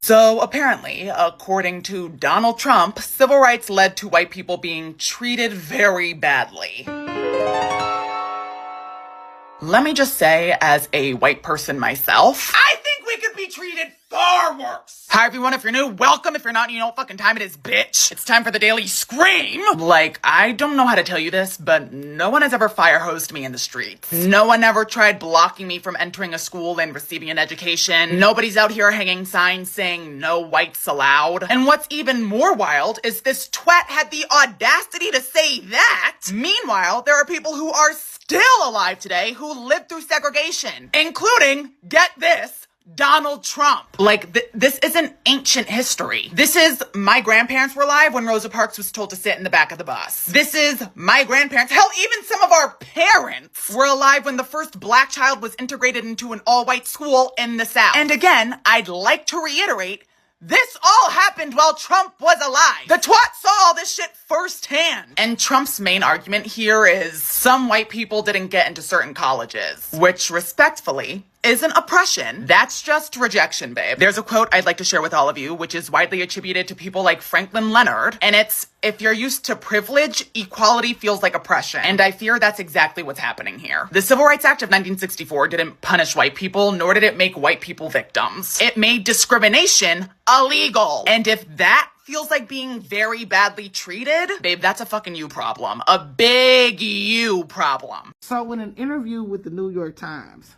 So apparently, according to Donald Trump, civil rights led to white people being treated very badly. Let me just say, as a white person myself, I think we could be treated far worse. Hi everyone, if you're new, welcome. If you're not, you know what fucking time it is, bitch. It's time for the Daily Scream. Like, I don't know how to tell you this, but no one has ever fire hosed me in the streets. No one ever tried blocking me from entering a school and receiving an education. Nobody's out here hanging signs saying no whites allowed. And what's even more wild is this twat had the audacity to say that. Meanwhile, there are people who are still alive today who lived through segregation, including, get this, Donald Trump. Like, this isn't ancient history. This is my grandparents were alive when Rosa Parks was told to sit in the back of the bus. This is my grandparents, hell, even some of our parents were alive when the first black child was integrated into an all-white school in the South. And again, I'd like to reiterate, this all happened while Trump was alive. The twat saw all this shit firsthand. And Trump's main argument here is some white people didn't get into certain colleges, which respectfully isn't oppression. That's just rejection, babe. There's a quote I'd like to share with all of you, which is widely attributed to people like Franklin Leonard, and it's, if you're used to privilege, equality feels like oppression. And I fear that's exactly what's happening here. The Civil Rights Act of 1964 didn't punish white people, nor did it make white people victims. It made discrimination illegal. And if that feels like being very badly treated, babe, that's a fucking you problem. A big you problem. So in an interview with the New York Times,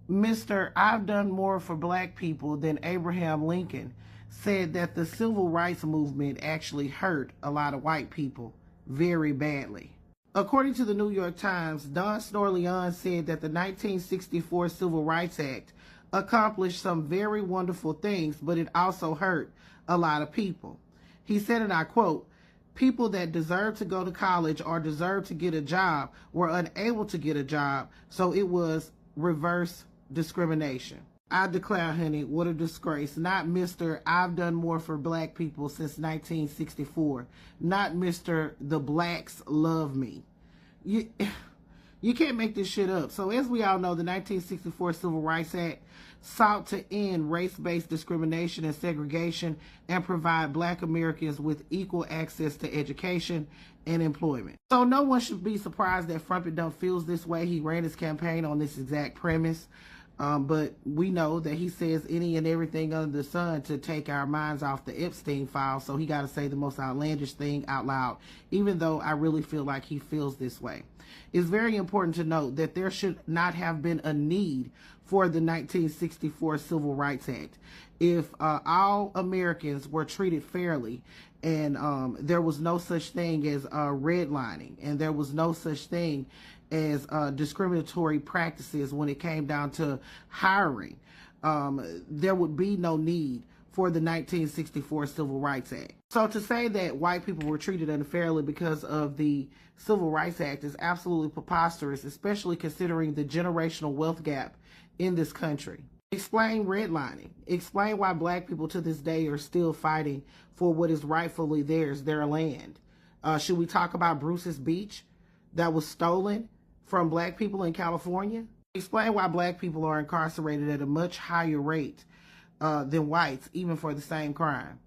Mr. I've done more for black people than Abraham Lincoln said that the civil rights movement actually hurt a lot of white people very badly. According to the New York Times, Don Snorleon said that the 1964 Civil Rights Act accomplished some very wonderful things, but it also hurt a lot of people. He said, and I quote, "People that deserve to go to college or deserve to get a job were unable to get a job, so it was reverse discrimination." I declare, honey, what a disgrace. Not Mr. I've done more for black people since 1964. Not Mr. The blacks love me. You can't make this shit up. So as we all know, the 1964 Civil Rights Act sought to end race-based discrimination and segregation and provide black Americans with equal access to education and employment. So no one should be surprised that Frumpet Dump feels this way. He ran his campaign on this exact premise. But we know that he says any and everything under the sun to take our minds off the Epstein file. So he got to say the most outlandish thing out loud, even though I really feel like he feels this way. It's very important to note that there should not have been a need for the 1964 Civil Rights Act. If all Americans were treated fairly and there was no such thing as redlining and there was no such thing as discriminatory practices when it came down to hiring, there would be no need for the 1964 Civil Rights Act. So to say that white people were treated unfairly because of the Civil Rights Act is absolutely preposterous, especially considering the generational wealth gap in this country. Explain redlining. Explain why black people to this day are still fighting for what is rightfully theirs, their land. Should we talk about Bruce's Beach that was stolen from black people in California? Explain why black people are incarcerated at a much higher rate than whites, even for the same crime.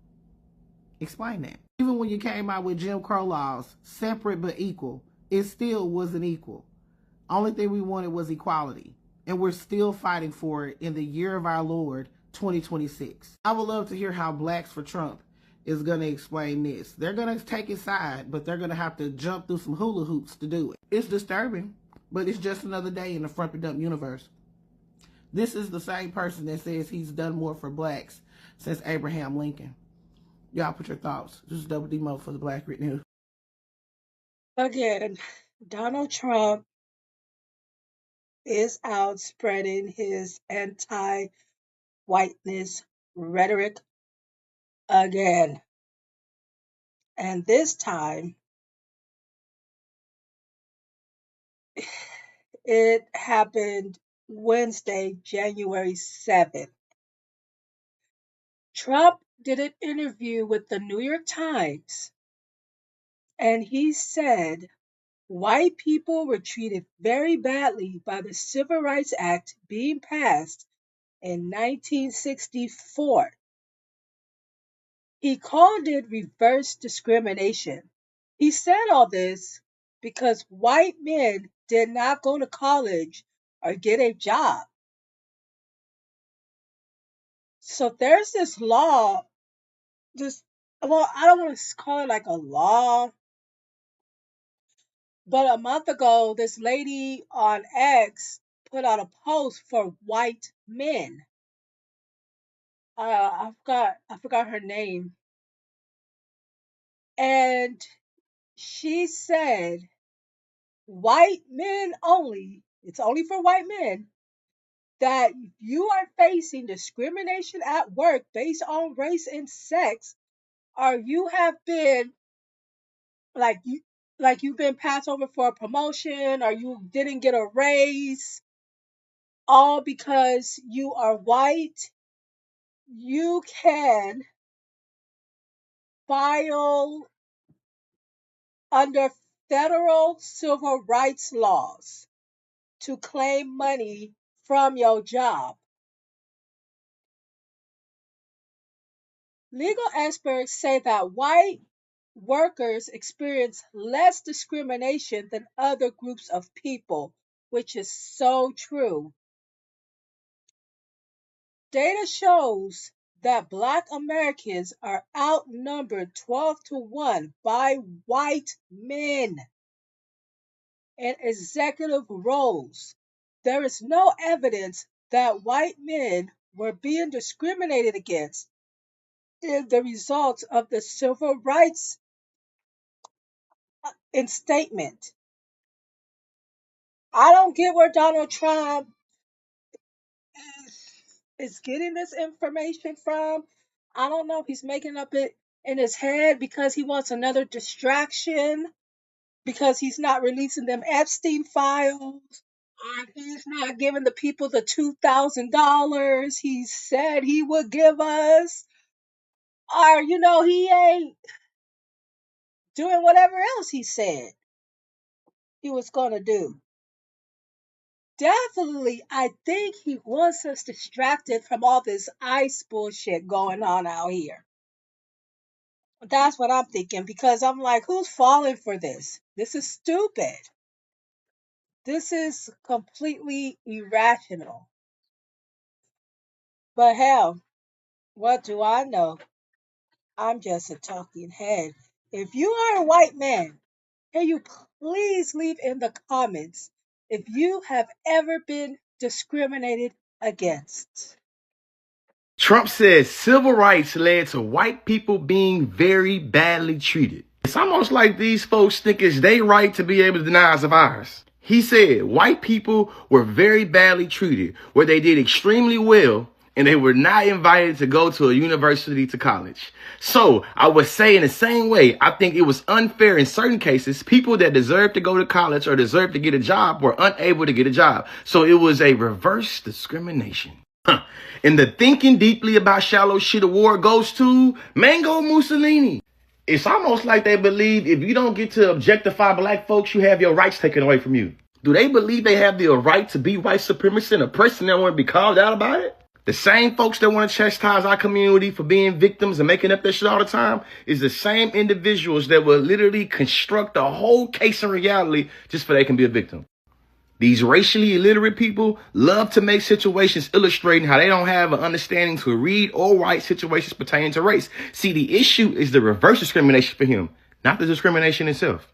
Explain that. Even when you came out with Jim Crow laws, separate but equal, it still wasn't equal. Only thing we wanted was equality. And we're still fighting for it in the year of our Lord, 2026. I would love to hear how Blacks for Trump is going to explain this. They're going to take his side, but they're going to have to jump through some hula hoops to do it. It's disturbing, but it's just another day in the Frumpet Dump universe. This is the same person that says he's done more for blacks since Abraham Lincoln. Y'all put your thoughts. This is Double D Mo for the Black Grit News. Again, Donald Trump is out spreading his anti-whiteness rhetoric again. And this time, it happened Wednesday, January 7th. Trump did an interview with the New York Times, and he said white people were treated very badly by the Civil Rights Act being passed in 1964. He called it reverse discrimination. He said all this because white men did not go to college or get a job. So there's this law, I don't want to call it like a law, but a month ago, this lady on X put out a post for white men. I forgot her name. And she said, white men only, it's only for white men, that you are facing discrimination at work based on race and sex, or you have been like you like you've been passed over for a promotion or you didn't get a raise, all because you are white, you can file under federal civil rights laws to claim money from your job. Legal experts say that white workers experience less discrimination than other groups of people, which is so true. Data shows that Black Americans are outnumbered 12-1 by white men in executive roles. There is no evidence that white men were being discriminated against in the results of the civil rights instatement. I don't get where Donald Trump is getting this information from. I don't know if he's making up it in his head because he wants another distraction, because he's not releasing them Epstein files, or he's not giving the people the $2,000 he said he would give us, or, he ain't doing whatever else he said he was going to do. Definitely, I think he wants us distracted from all this ICE bullshit going on out here. That's what I'm thinking, because I'm like, who's falling for this? This is stupid. This is completely irrational. But hell, what do I know? I'm just a talking head. If you are a white man, can you please leave in the comments if you have ever been discriminated against? Trump says civil rights led to white people being very badly treated. It's almost like these folks think it's their right to be able to deny us of ours. He said white people were very badly treated, where they did extremely well, and they were not invited to go to a university to college. So I would say in the same way, I think it was unfair in certain cases. People that deserved to go to college or deserved to get a job were unable to get a job. So it was a reverse discrimination. And the Thinking Deeply About Shallow Shit award goes to Mango Mussolini. It's almost like they believe if you don't get to objectify black folks, you have your rights taken away from you. Do they believe they have the right to be white supremacists and oppressed and they want to be called out about it? The same folks that want to chastise our community for being victims and making up that shit all the time is the same individuals that will literally construct a whole case in reality just so they can be a victim. These racially illiterate people love to make situations illustrating how they don't have an understanding to read or write situations pertaining to race. See, the issue is the reverse discrimination for him, not the discrimination itself.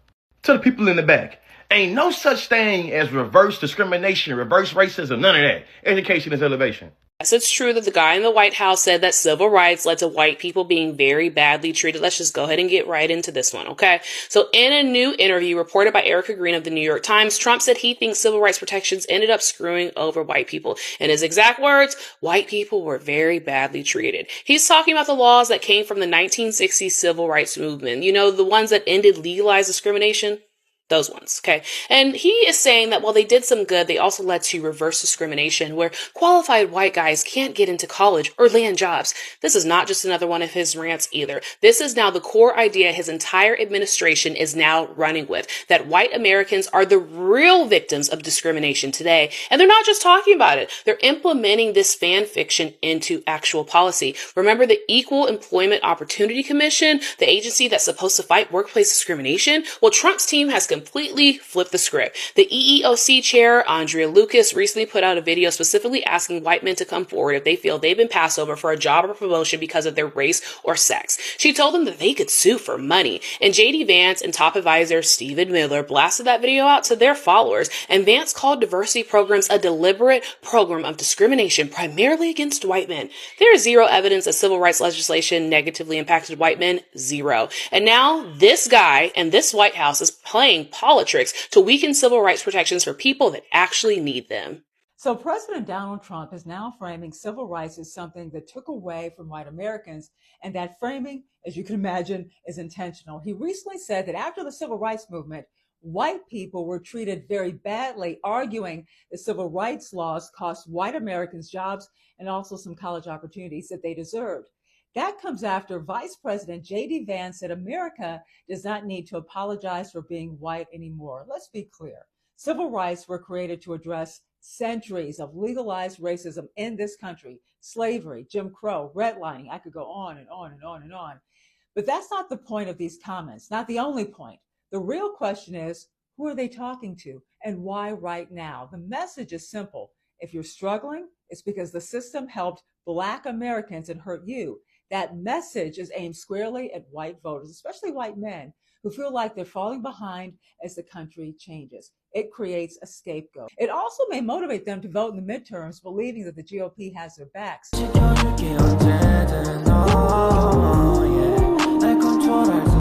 To the people in the back, ain't no such thing as reverse discrimination, reverse racism, none of that. Education is elevation. Yes, it's true that the guy in the White House said that civil rights led to white people being very badly treated. Let's just go ahead and get right into this one, okay? So in a new interview reported by Erica Green of the New York Times, Trump said he thinks civil rights protections ended up screwing over white people. In his exact words, white people were very badly treated. He's talking about the laws that came from the 1960s civil rights movement. You know, the ones that ended legalized discrimination? Those ones, okay? And he is saying that while they did some good, they also led to reverse discrimination where qualified white guys can't get into college or land jobs. This is not just another one of his rants either. This is now the core idea his entire administration is now running with, that white Americans are the real victims of discrimination today. And they're not just talking about it. They're implementing this fan fiction into actual policy. Remember the Equal Employment Opportunity Commission, the agency that's supposed to fight workplace discrimination? Well, Trump's team has completely flipped the script. The EEOC chair, Andrea Lucas, recently put out a video specifically asking white men to come forward if they feel they've been passed over for a job or promotion because of their race or sex. She told them that they could sue for money. And JD Vance and top advisor Stephen Miller blasted that video out to their followers. And Vance called diversity programs a deliberate program of discrimination primarily against white men. There is zero evidence that civil rights legislation negatively impacted white men. Zero. And now this guy and this White House is playing politics to weaken civil rights protections for people that actually need them. So President Donald Trump is now framing civil rights as something that took away from white Americans. And that framing, as you can imagine, is intentional. He recently said that after the civil rights movement, white people were treated very badly, arguing that civil rights laws cost white Americans jobs and also some college opportunities that they deserved. That comes after Vice President J.D. Vance said America does not need to apologize for being white anymore. Let's be clear. Civil rights were created to address centuries of legalized racism in this country, slavery, Jim Crow, redlining. I could go on and on and on and on. But that's not the point of these comments, not the only point. The real question is, who are they talking to and why right now? The message is simple. If you're struggling, it's because the system helped Black Americans and hurt you. That message is aimed squarely at white voters, especially white men, who feel like they're falling behind as the country changes. It creates a scapegoat. It also may motivate them to vote in the midterms, believing that the GOP has their backs.